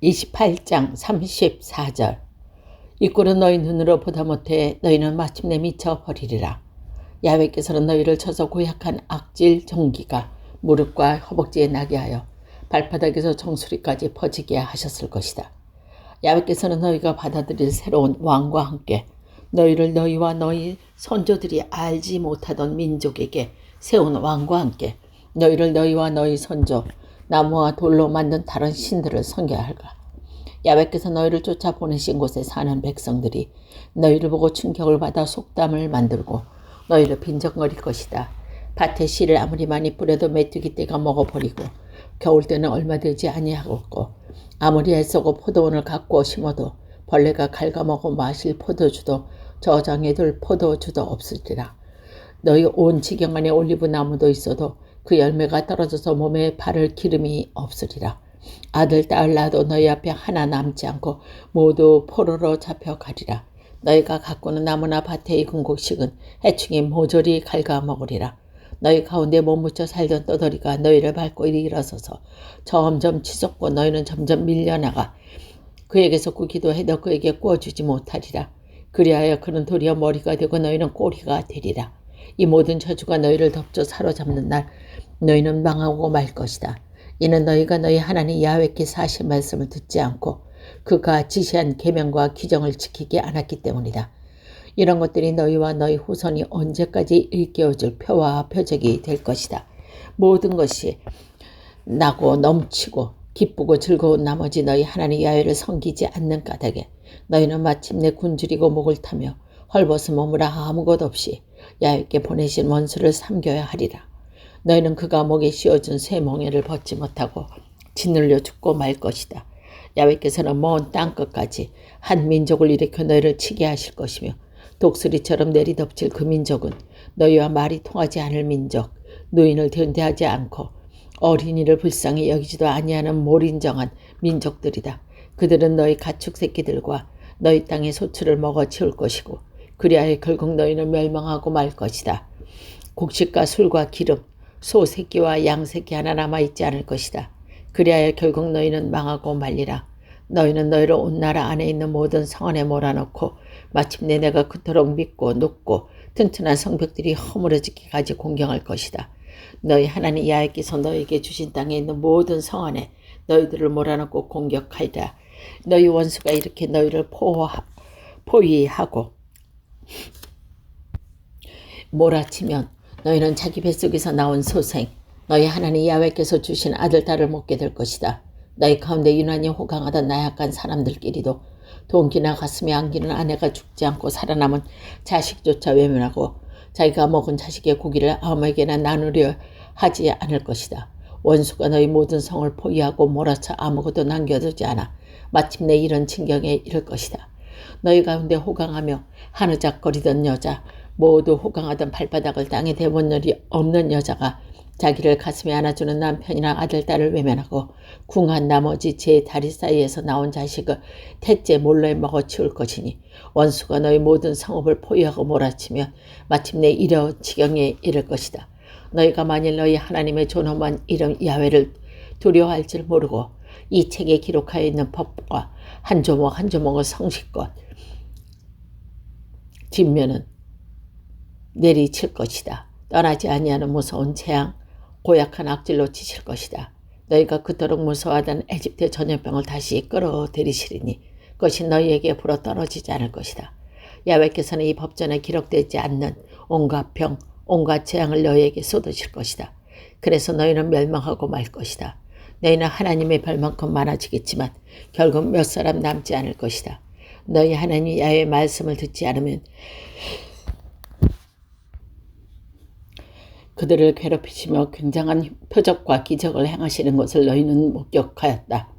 28장 34절. 이 꼴은 너희 눈으로 보다 못해 너희는 마침내 미쳐버리리라. 야훼께서는 너희를 쳐서 고약한 악질 종기가 무릎과 허벅지에 나게 하여 발바닥에서 정수리까지 퍼지게 하셨을 것이다. 야훼께서는 너희가 받아들일 새로운 왕과 함께 너희를 너희와 너희 선조들이 알지 못하던 민족에게 세운 왕과 함께 너희를 너희와 너희 선조 나무와 돌로 만든 다른 신들을 섬겨야 할까. 야훼께서 너희를 쫓아 보내신 곳에 사는 백성들이 너희를 보고 충격을 받아 속담을 만들고 너희를 빈정거릴 것이다. 밭에 씨를 아무리 많이 뿌려도 메뚜기 떼가 먹어버리고 겨울 때는 얼마 되지 아니하겠고 아무리 애쓰고 포도원을 가꾸어 심어도 벌레가 갉아먹어 마실 포도주도 저장해 둘 포도주도 없으리라. 너희 온 지경 안에 올리브 나무도 있어도 그 열매가 떨어져서 몸에 바를 기름이 없으리라. 아들 딸 낳아도 너희 앞에 하나 남지 않고 모두 포로로 잡혀가리라. 너희가 가꾸는 나무나 밭에 익은 곡식은 해충이 모조리 갉아먹으리라. 너희 가운데 못 묻혀 살던 떠돌이가 너희를 밟고 일어서서 점점 치솟고 너희는 점점 밀려나가 그에게서 꾸기도 해도 그에게 구워주지 못하리라. 그리하여 그는 도리어 머리가 되고 너희는 꼬리가 되리라. 이 모든 저주가 너희를 덮쳐 사로잡는 날 너희는 망하고 말 것이다. 이는 너희가 너희 하나님 야훼께서 하신 말씀을 듣지 않고 그가 지시한 계명과 규정을 지키지 않았기 때문이다. 이런 것들이 너희와 너희 후손이 언제까지 일깨워줄 표와 표적이 될 것이다. 모든 것이 나고 넘치고 기쁘고 즐거운 나머지 너희 하나님 야훼를 섬기지 않는 까닭에 너희는 마침내 굶주리고 목을 타며 헐벗은 몸으로 아무것 없이 야훼께 보내신 원수를 삼겨야 하리라. 너희는 그가 목에 씌워준 새 멍에를 벗지 못하고 짓눌려 죽고 말 것이다. 야훼께서는 먼 땅끝까지 한 민족을 일으켜 너희를 치게 하실 것이며 독수리처럼 내리덮칠 그 민족은 너희와 말이 통하지 않을 민족, 노인을 견대하지 않고 어린이를 불쌍히 여기지도 아니하는 몰인정한 민족들이다. 그들은 너희 가축 새끼들과 너희 땅의 소출을 먹어 치울 것이고 그리하여 결국 너희는 멸망하고 말 것이다. 곡식과 술과 기름, 소 새끼와 양 새끼 하나 남아있지 않을 것이다. 그리하여 결국 너희는 망하고 말리라. 너희는 너희를 온 나라 안에 있는 모든 성안에 몰아넣고 마침내 내가 그토록 믿고 높고 튼튼한 성벽들이 허물어지기까지 공경할 것이다. 너희 하나님 야훼께서 너희에게 주신 땅에 있는 모든 성안에 너희들을 몰아넣고 공격하리라. 너희 원수가 이렇게 너희를 포위하고 몰아치면 너희는 자기 뱃속에서 나온 소생, 너희 하나님 야훼께서 주신 아들 딸을 먹게 될 것이다. 너희 가운데 유난히 호강하던 나약한 사람들끼리도 동기나 가슴에 안기는 아내가 죽지 않고 살아남은 자식조차 외면하고 자기가 먹은 자식의 고기를 아무에게나 나누려 하지 않을 것이다. 원수가 너희 모든 성을 포위하고 몰아쳐 아무것도 남겨두지 않아 마침내 이런 징경에 이를 것이다. 너희 가운데 호강하며 하느작거리던 여자, 모두 호강하던 발바닥을 땅에 대본 일이 없는 여자가 자기를 가슴에 안아주는 남편이나 아들, 딸을 외면하고 궁한 나머지 제 다리 사이에서 나온 자식을 태째 몰래 먹어치울 것이니 원수가 너희 모든 성읍을 포위하고 몰아치며 마침내 이런 지경에 이를 것이다. 너희가 만일 너희 하나님의 존엄한 이름 야훼를 두려워할 줄 모르고 이 책에 기록하여 있는 법과 한 조목 한 조목을 성실껏 뒷면은 내리칠 것이다. 떠나지 아니하는 무서운 재앙, 고약한 악질로 치실 것이다. 너희가 그토록 무서워하던 에집트의 전염병을 다시 끌어들이시리니 그것이 너희에게 불어 떨어지지 않을 것이다. 야훼께서는 이 법전에 기록되지 않는 온갖 병, 온갖 재앙을 너희에게 쏟으실 것이다. 그래서 너희는 멸망하고 말 것이다. 너희는 하나님의 별만큼 많아지겠지만 결국 몇 사람 남지 않을 것이다. 너희 하나님 야훼의 말씀을 듣지 않으면 그들을 괴롭히시며 굉장한 표적과 기적을 행하시는 것을 너희는 목격하였다.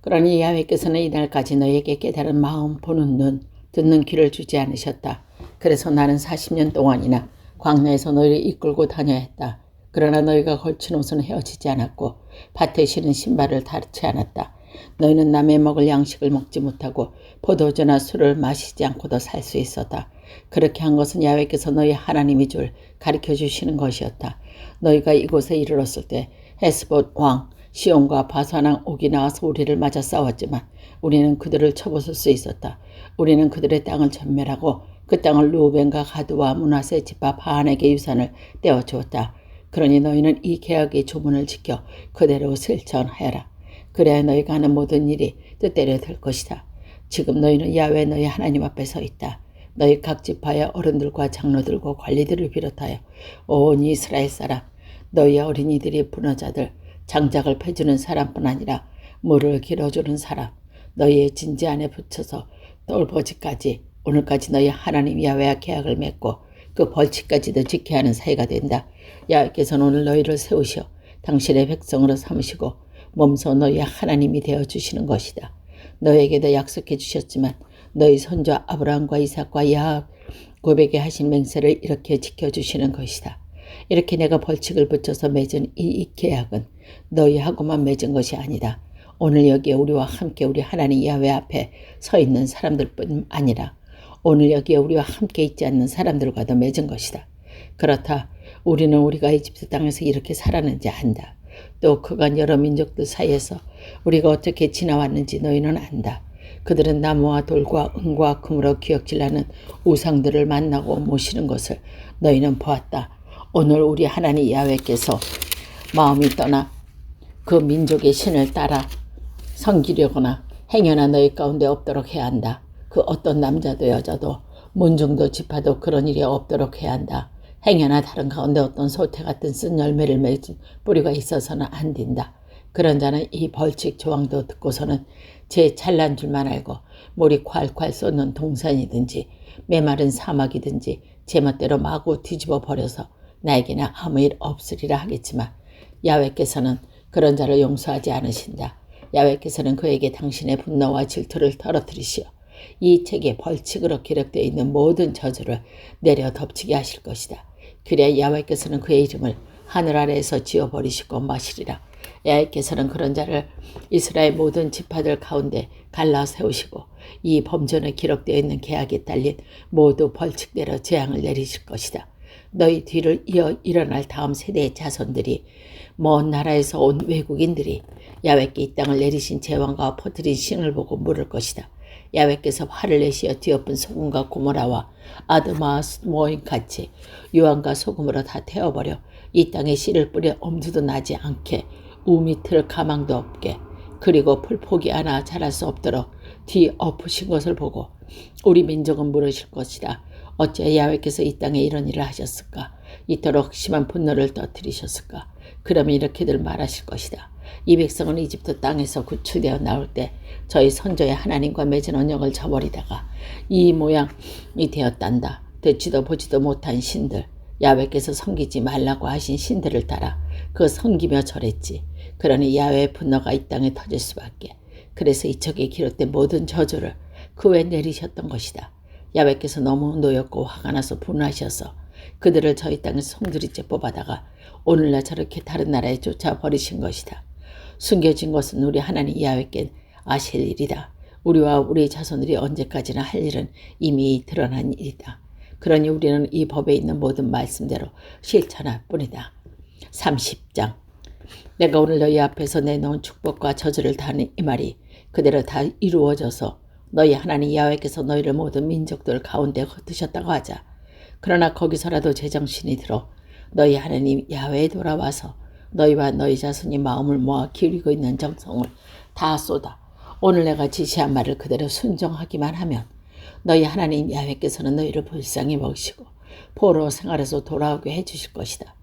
그러니 야훼께서는 이날까지 너희에게 깨달은 마음, 보는 눈, 듣는 귀를 주지 않으셨다. 그래서 나는 40년 동안이나 광야에서 너희를 이끌고 다녀야 했다. 그러나 너희가 걸친 옷은 헤어지지 않았고 밭에 신은 신발을 닳지 않았다. 너희는 남의 먹을 양식을 먹지 못하고 포도주나 술을 마시지 않고도 살 수 있었다. 그렇게 한 것은 야훼께서 너희 하나님이 줄 가르쳐 주시는 것이었다. 너희가 이곳에 이르렀을 때 헤스봇 왕 시온과 바산왕 옥이 나와서 우리를 맞아 싸웠지만 우리는 그들을 쳐부술 수 있었다. 우리는 그들의 땅을 전멸하고 그 땅을 루벤과 가드와 므낫세 집합 반에게 유산을 떼어주었다. 그러니 너희는 이 계약의 조문을 지켜 그대로 실천하여라. 그래야 너희가 하는 모든 일이 뜻대로 될 것이다. 지금 너희는 야훼 너희 하나님 앞에 서 있다. 너희 각 지파의 어른들과 장로들과 관리들을 비롯하여 온 이스라엘 사람, 너희의 어린이들이 분어자들, 장작을 패주는 사람뿐 아니라 물을 길어주는 사람, 너희의 진지 안에 붙여서 똘버지까지 오늘까지 너희 하나님 야훼와 계약을 맺고 그 벌칙까지도 지켜야 하는 사이가 된다. 야훼께서는 오늘 너희를 세우시어 당신의 백성으로 삼으시고 몸소 너희의 하나님이 되어주시는 것이다. 너희에게도 약속해 주셨지만 너희 선조 아브라함과 이삭과 야곱에게 하신 맹세를 이렇게 지켜주시는 것이다. 이렇게 내가 벌칙을 붙여서 맺은 이 계약은 너희하고만 맺은 것이 아니다. 오늘 여기에 우리와 함께 우리 하나님 야훼 앞에 서 있는 사람들뿐 아니라 오늘 여기에 우리와 함께 있지 않는 사람들과도 맺은 것이다. 그렇다. 우리는 우리가 이집트 땅에서 이렇게 살았는지 안다. 또 그간 여러 민족들 사이에서 우리가 어떻게 지나왔는지 너희는 안다. 그들은 나무와 돌과 은과 금으로 기억질나는 우상들을 만나고 모시는 것을 너희는 보았다. 오늘 우리 하나님 야훼께서 마음이 떠나 그 민족의 신을 따라 섬기려거나 행여나 너희 가운데 없도록 해야 한다. 그 어떤 남자도 여자도 문중도 지파도 그런 일이 없도록 해야 한다. 행여나 다른 가운데 어떤 소태 같은 쓴 열매를 맺은 뿌리가 있어서는 안 된다. 그런 자는 이 벌칙 조항도 듣고서는 제 잘난 줄만 알고 물이 콸콸 쏟는 동산이든지 메마른 사막이든지 제멋대로 마구 뒤집어 버려서 나에게는 아무 일 없으리라 하겠지만 야훼께서는 그런 자를 용서하지 않으신다. 야훼께서는 그에게 당신의 분노와 질투를 떨어뜨리시어 이 책에 벌칙으로 기록되어 있는 모든 저주를 내려 덮치게 하실 것이다. 그래야 야훼께서는 그의 이름을 하늘 아래에서 지워버리시고 마시리라. 야훼께서는 그런 자를 이스라엘 모든 지파들 가운데 갈라 세우시고 이 범전에 기록되어 있는 계약에 딸린 모두 벌칙대로 재앙을 내리실 것이다. 너희 뒤를 이어 일어날 다음 세대의 자손들이 먼 나라에서 온 외국인들이 야훼께 이 땅을 내리신 제왕과 퍼뜨린 신을 보고 물을 것이다. 야훼께서 화를 내시어 뒤엎은 소금과 고모라와 아드마 모임같이 유황과 소금으로 다 태워버려 이 땅에 씨를 뿌려 엄두도 나지 않게 우밑을 가망도 없게 그리고 풀포기 하나 자랄 수 없도록 뒤엎으신 것을 보고 우리 민족은 물으실 것이다. 어찌 야훼께서 이 땅에 이런 일을 하셨을까? 이토록 심한 분노를 터뜨리셨을까? 그러면 이렇게들 말하실 것이다. 이 백성은 이집트 땅에서 구출되어 나올 때 저희 선조의 하나님과 맺은 언약을 저버리다가 이 모양이 되었단다. 듣지도 보지도 못한 신들, 야훼께서 섬기지 말라고 하신 신들을 따라 그 섬기며 절했지. 그러니 야훼의 분노가 이 땅에 터질 수밖에. 그래서 이 책에 기록된 모든 저주를 그 외에 내리셨던 것이다. 야훼께서 너무 노였고 화가 나서 분하셔서 그들을 저희 땅에서 송두리째 뽑아다가 오늘날 저렇게 다른 나라에 쫓아버리신 것이다. 숨겨진 것은 우리 하나님 야훼께 아실 일이다. 우리와 우리 자손들이 언제까지나 할 일은 이미 드러난 일이다. 그러니 우리는 이 법에 있는 모든 말씀대로 실천할 뿐이다. 30장. 내가 오늘 너희 앞에서 내놓은 축복과 저주를 다하는 이 말이 그대로 다 이루어져서 너희 하나님 야훼께서 너희를 모든 민족들 가운데 흩으셨다고 하자. 그러나 거기서라도 제정신이 들어 너희 하나님 야훼에 돌아와서 너희와 너희 자손이 마음을 모아 기울이고 있는 정성을 다 쏟아 오늘 내가 지시한 말을 그대로 순종하기만 하면 너희 하나님 야훼께서는 너희를 불쌍히 먹으시고 포로 생활에서 돌아오게 해주실 것이다.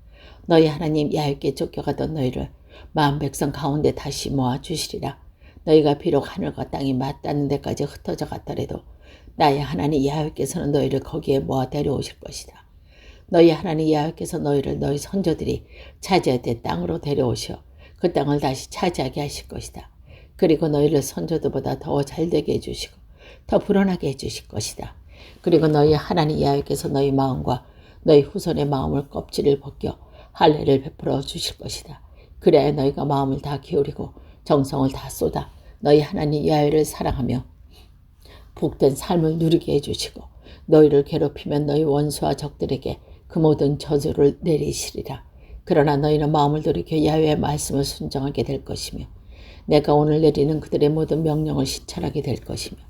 너희 하나님 야훼께 쫓겨가던 너희를 마음 백성 가운데 다시 모아 주시리라. 너희가 비록 하늘과 땅이 맞닿는 데까지 흩어져 갔더라도 나의 하나님 야훼께서는 너희를 거기에 모아 데려오실 것이다. 너희 하나님 야훼께서 너희를 너희 선조들이 차지했던 땅으로 데려오셔 그 땅을 다시 차지하게 하실 것이다. 그리고 너희를 선조들보다 더 잘되게 해주시고 더 불어나게 해주실 것이다. 그리고 너희 하나님 야훼께서 너희 마음과 너희 후손의 마음을 껍질을 벗겨 할례를 베풀어 주실 것이다. 그래야 너희가 마음을 다 기울이고 정성을 다 쏟아 너희 하나님 야훼를 사랑하며 복된 삶을 누리게 해주시고 너희를 괴롭히면 너희 원수와 적들에게 그 모든 저주를 내리시리라. 그러나 너희는 마음을 돌이켜 야훼의 말씀을 순종하게 될 것이며 내가 오늘 내리는 그들의 모든 명령을 실천하게 될 것이며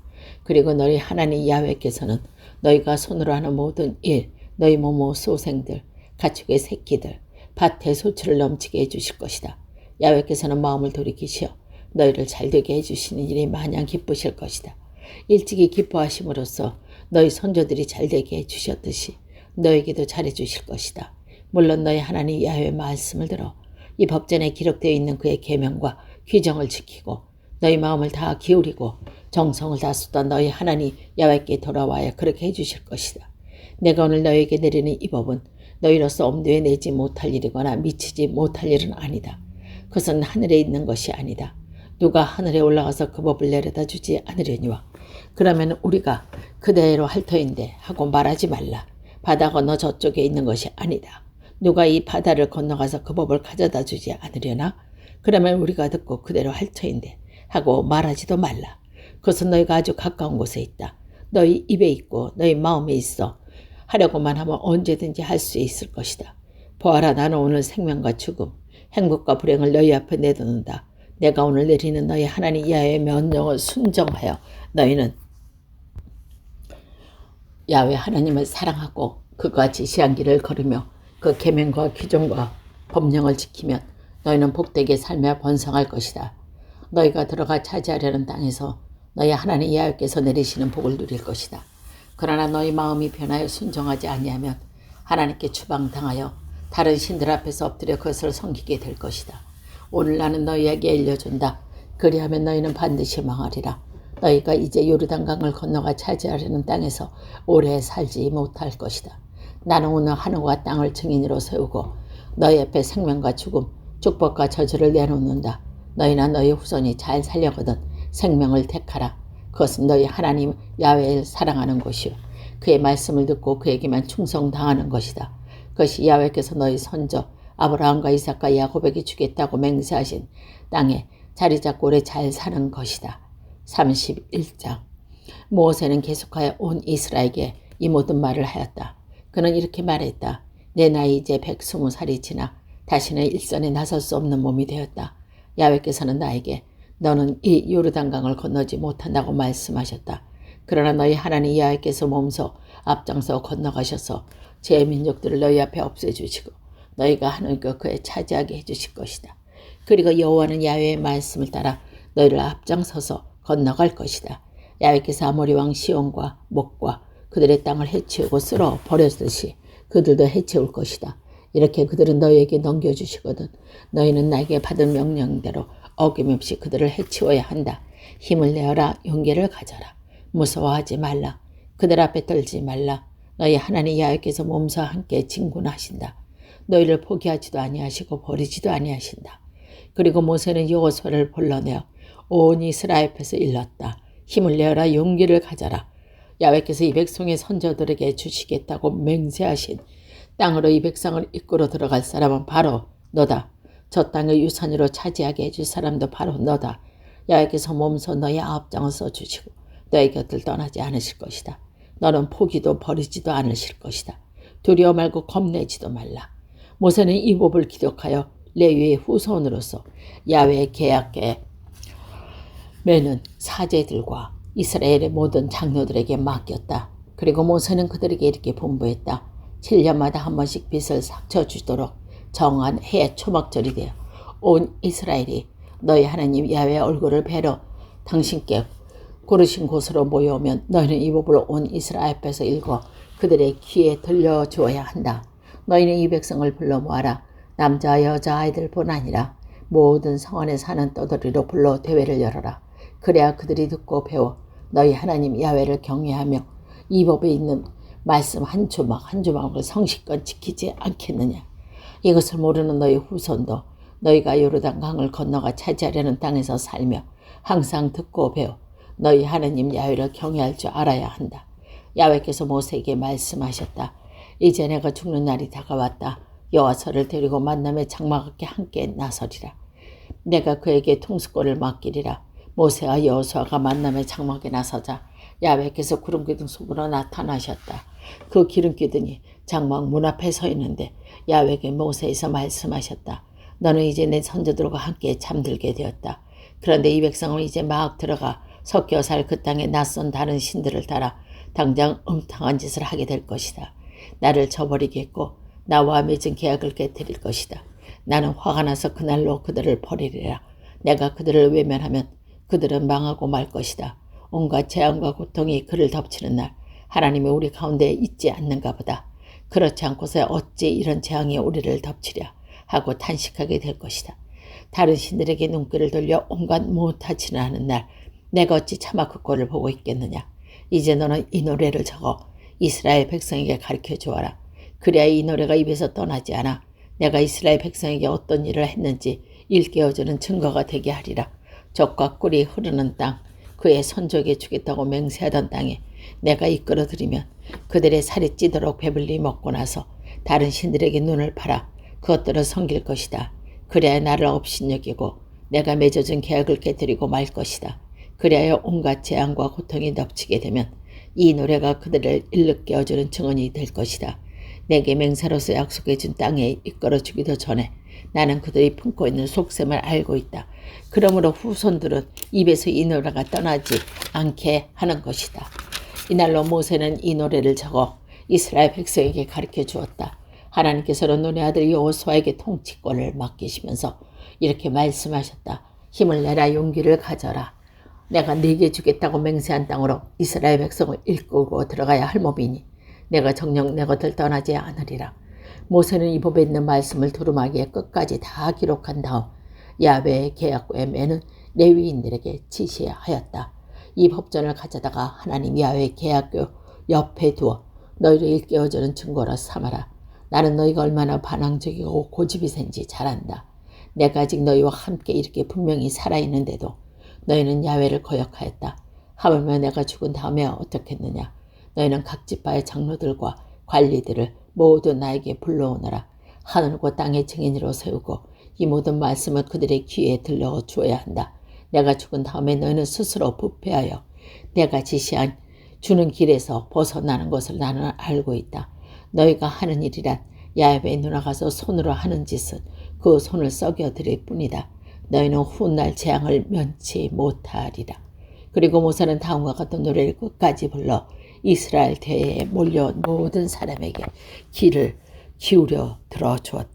그리고 너희 하나님 야훼께서는 너희가 손으로 하는 모든 일, 너희 모모 소생들, 가축의 새끼들, 밭의 소출을 넘치게 해주실 것이다. 야훼께서는 마음을 돌이키시어 너희를 잘되게 해주시는 일이 마냥 기쁘실 것이다. 일찍이 기뻐하심으로써 너희 선조들이 잘되게 해주셨듯이 너에게도 잘해주실 것이다. 물론 너희 하나님 야훼의 말씀을 들어 이 법전에 기록되어 있는 그의 계명과 규정을 지키고 너희 마음을 다 기울이고 정성을 다 쏟아 너희 하나님 야훼께 돌아와야 그렇게 해주실 것이다. 내가 오늘 너희에게 내리는 이 법은 너희로서 엄두에 내지 못할 일이거나 미치지 못할 일은 아니다. 그것은 하늘에 있는 것이 아니다. 누가 하늘에 올라가서 그 법을 내려다 주지 않으려니와 그러면 우리가 그대로 할 터인데 하고 말하지 말라. 바다 건너 저쪽에 있는 것이 아니다. 누가 이 바다를 건너가서 그 법을 가져다 주지 않으려나? 그러면 우리가 듣고 그대로 할 터인데 하고 말하지도 말라. 그것은 너희가 아주 가까운 곳에 있다. 너희 입에 있고 너희 마음에 있어. 하려고만 하면 언제든지 할 수 있을 것이다. 보아라, 나는 오늘 생명과 죽음, 행복과 불행을 너희 앞에 내놓는다. 내가 오늘 내리는 너희 하나님 야훼의 명령을 순종하여 너희는 야훼 하나님을 사랑하고 그가 지시한 길을 걸으며 그 계명과 규정과 법령을 지키면 너희는 복되게 살며 번성할 것이다. 너희가 들어가 차지하려는 땅에서 너희 하나님 야훼께서 내리시는 복을 누릴 것이다. 그러나 너희 마음이 변하여 순종하지 아니하면 하나님께 추방당하여 다른 신들 앞에서 엎드려 그것을 섬기게 될 것이다. 오늘 나는 너희에게 알려준다. 그리하면 너희는 반드시 망하리라. 너희가 이제 요르단강을 건너가 차지하려는 땅에서 오래 살지 못할 것이다. 나는 오늘 하늘과 땅을 증인으로 세우고 너희 앞에 생명과 죽음, 축복과 저주를 내놓는다. 너희나 너희 후손이 잘 살려거든 생명을 택하라. 그것은 너희 하나님 야훼를 사랑하는 것이요 그의 말씀을 듣고 그에게만 충성당하는 것이다. 그것이 야훼께서 너희 선조 아브라함과 이삭과 야곱에게 주겠다고 맹세하신 땅에 자리 잡고 오래 잘 사는 것이다. 31장. 모세는 계속하여 온 이스라엘에게 이 모든 말을 하였다. 그는 이렇게 말했다. 내 나이 이제 120살이 지나 다시는 일선에 나설 수 없는 몸이 되었다. 야훼께서는 나에게 너는 이 요르단강을 건너지 못한다고 말씀하셨다. 그러나 너희 하나님 야훼께서 몸소 앞장서 건너가셔서 제 민족들을 너희 앞에 없애주시고 너희가 하는 것 그에 차지하게 해주실 것이다. 그리고 여호와는 야훼의 말씀을 따라 너희를 앞장서서 건너갈 것이다. 야훼께서 아모리 왕 시온과 목과 그들의 땅을 해치우고 쓸어 버렸듯이 그들도 해치울 것이다. 이렇게 그들은 너희에게 넘겨주시거든 너희는 나에게 받은 명령대로 어김없이 그들을 해치워야 한다. 힘을 내어라. 용기를 가져라. 무서워하지 말라. 그들 앞에 떨지 말라. 너희 하나님 야훼께서 몸소 함께 진군하신다. 너희를 포기하지도 아니하시고 버리지도 아니하신다. 그리고 모세는 여호수아를 불러내어 온 이스라엘 앞에서 일렀다. 힘을 내어라. 용기를 가져라. 야훼께서 이 백성의 선조들에게 주시겠다고 맹세하신 땅으로 이 백성을 이끌어 들어갈 사람은 바로 너다. 저 땅을 유산으로 차지하게 해줄 사람도 바로 너다. 야훼께서 몸소 너희 앞장서 주시고 너희 곁을 떠나지 않으실 것이다. 너는 포기도 버리지도 않으실 것이다. 두려워 말고 겁내지도 말라. 모세는 이 법을 기록하여 레위의 후손으로서 야훼의 계약에 매는 사제들과 이스라엘의 모든 장로들에게 맡겼다. 그리고 모세는 그들에게 이렇게 분부했다. 7년마다 한 번씩 빚을 삭혀주도록 정한 해 초막절이 되어 온 이스라엘이 너희 하나님 야훼의 얼굴을 뵈러 당신께 고르신 곳으로 모여오면 너희는 이 법을 온 이스라엘 앞에서 읽어 그들의 귀에 들려주어야 한다. 너희는 이 백성을 불러 모아라. 남자 여자 아이들뿐 아니라 모든 성 안에 사는 떠돌이로 불러 대회를 열어라. 그래야 그들이 듣고 배워 너희 하나님 야훼를 경외하며 이 법에 있는 말씀 한 조막 한 조막을 성실껏 지키지 않겠느냐. 이것을 모르는 너희 후손도 너희가 요르단 강을 건너가 차지하려는 땅에서 살며 항상 듣고 배워 너희 하나님 야훼를 경외할 줄 알아야 한다. 야훼께서 모세에게 말씀하셨다. 이제 내가 죽는 날이 다가왔다. 여호와서를 데리고 만남의 장막에 함께 나서리라. 내가 그에게 통수권을 맡기리라. 모세와 여호수아가 만남의 장막에 나서자 야훼께서 구름기둥 속으로 나타나셨다. 그 기름기둥이 장막 문 앞에 서 있는데 야훼께 모세에서 말씀하셨다. 너는 이제 내 선조들과 함께 잠들게 되었다. 그런데 이 백성은 이제 막 들어가 섞여 살 그 땅에 낯선 다른 신들을 따라 당장 음탕한 짓을 하게 될 것이다. 나를 저버리겠고 나와 맺은 계약을 깨뜨릴 것이다. 나는 화가 나서 그날로 그들을 버리리라. 내가 그들을 외면하면 그들은 망하고 말 것이다. 온갖 재앙과 고통이 그를 덮치는 날 하나님이 우리 가운데 있지 않는가 보다. 그렇지 않고서 어찌 이런 재앙이 우리를 덮치랴 하고 탄식하게 될 것이다. 다른 신들에게 눈길을 돌려 온갖 못하지는 않은 날 내가 어찌 차마 그 꼴을 보고 있겠느냐. 이제 너는 이 노래를 적어 이스라엘 백성에게 가르쳐 주어라. 그래야 이 노래가 입에서 떠나지 않아 내가 이스라엘 백성에게 어떤 일을 했는지 일깨워주는 증거가 되게 하리라. 젖과 꿀이 흐르는 땅, 그의 선족에게 주겠다고 맹세하던 땅에 내가 이끌어들이면 그들의 살이 찌도록 배불리 먹고 나서 다른 신들에게 눈을 팔아 그것들을 섬길 것이다. 그래야 나를 업신여기고 내가 맺어준 계약을 깨뜨리고 말 것이다. 그래야 온갖 재앙과 고통이 덮치게 되면 이 노래가 그들을 일르게 깨워주는 증언이 될 것이다. 내게 맹세로서 약속해준 땅에 이끌어주기도 전에 나는 그들이 품고 있는 속셈을 알고 있다. 그러므로 후손들은 입에서 이 노래가 떠나지 않게 하는 것이다. 이날로 모세는 이 노래를 적어 이스라엘 백성에게 가르쳐 주었다. 하나님께서는 눈의 아들 여호수아에게 통치권을 맡기시면서 이렇게 말씀하셨다. 힘을 내라, 용기를 가져라. 내가 네게 주겠다고 맹세한 땅으로 이스라엘 백성을 이끌고 들어가야 할 몸이니 내가 정녕 내 것을 떠나지 않으리라. 모세는 이 법에 있는 말씀을 두루마기에 끝까지 다 기록한 다음 야훼의 계약궤에 매는 레위인들에게 지시하였다. 이 법전을 가져다가 하나님 야훼의 계약궤 옆에 두어 너희를 일깨워주는 증거로 삼아라. 나는 너희가 얼마나 반항적이고 고집이 센지 잘 안다. 내가 아직 너희와 함께 이렇게 분명히 살아있는데도 너희는 야훼를 거역하였다. 하물며 내가 죽은 다음에 어떻겠느냐. 너희는 각 지파의 장로들과 관리들을 모두 나에게 불러오너라. 하늘과 땅의 증인으로 세우고 이 모든 말씀을 그들의 귀에 들려 주어야 한다. 내가 죽은 다음에 너희는 스스로 부패하여 내가 지시한 주는 길에서 벗어나는 것을 나는 알고 있다. 너희가 하는 일이란 야훼의 누나 가서 손으로 하는 짓은 그 손을 썩여드릴 뿐이다. 너희는 훗날 재앙을 면치 못하리라. 그리고 모세는 다음과 같은 노래를 끝까지 불러 이스라엘 대에 몰려온 모든 사람에게 귀를 기울여 들어주었다.